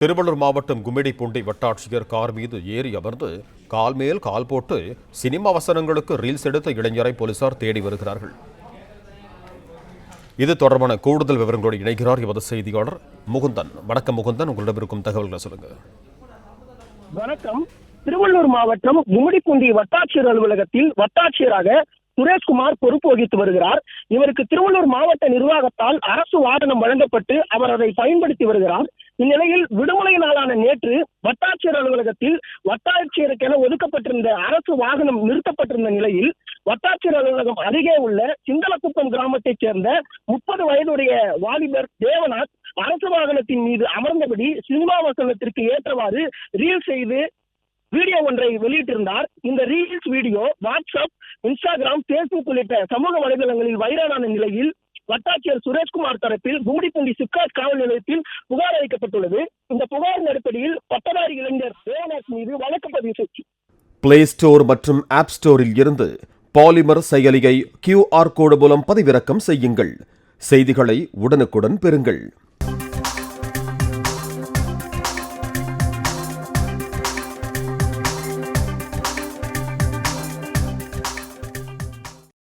திருவள்ளூர் மாவட்டம் கும்மிடிப்பூண்டி வட்டாட்சியர் கார் மீது ஏறி அமர்ந்து கால் மேல் கால் போட்டு சினிமா வசனங்களுக்கு ரீல்ஸ் எடுத்த இளைஞரை போலீசார் தேடி வருகிறார்கள். இது தொடர்பான கூடுதல் விவரங்களோடு இணைகிறார் எமது செய்தியாளர் முகுந்தன். வணக்கம் முகுந்தன், உங்களிடம் இருக்கும் தகவல்களை சொல்லுங்க. வணக்கம். திருவள்ளூர் மாவட்டம் கும்மிடிப்பூண்டி வட்டாட்சியர் அலுவலகத்தில் வட்டாட்சியராக சுரேஷ்குமார் பொறுப்பு வகித்து வருகிறார். இவருக்கு திருவள்ளூர் மாவட்ட நிர்வாகத்தால் அரசு வாகனம் வழங்கப்பட்டு அவர் அதை பயன்படுத்தி வருகிறார். இந்நிலையில் விடுமுறை நாளான நேற்று வட்டாட்சியர் அலுவலகத்தில் வட்டாட்சியருக்கென ஒதுக்கப்பட்டிருந்த அரசு வாகனம் நிறுத்தப்பட்டிருந்த நிலையில் வட்டாட்சியர் அலுவலகம் அருகே உள்ள சிந்தலக்குப்பம் கிராமத்தைச் சேர்ந்த 30 வயதுடைய வாலிபர் தேவநாத் அரசு வாகனத்தின் மீது அமர்ந்தபடி சினிமா வசனத்திற்கு ஏற்றவாறு ரீல் செய்து வீடியோ ஒன்றை வெளியிட்டிருந்தார். இந்த reels video WhatsApp, Instagram, Facebook உள்ளிட்ட சமூக வலைதளங்களில் வைரலான நிலையில் வட்டாட்சியர் சுரேஷ்குமார் தரப்பில் கும்மிடிப்பூண்டி சிப்காட் காவல் நிலையத்தில் புகார் அளிக்கப்பட்டுள்ளது. இந்த புகாரின் அடிப்படையில் பட்டதாரி இளைஞர் தேவநாத் மீது வழக்கு பதிவு செய்து பிளே ஸ்டோர் மற்றும் ஆப் ஸ்டோரில் இருந்து பாலிமர் செயலியை QR கோடு மூலம் பதிவிறக்கம் செய்யுங்கள். செய்திகளை உடனுக்குடன் பெறுங்கள்.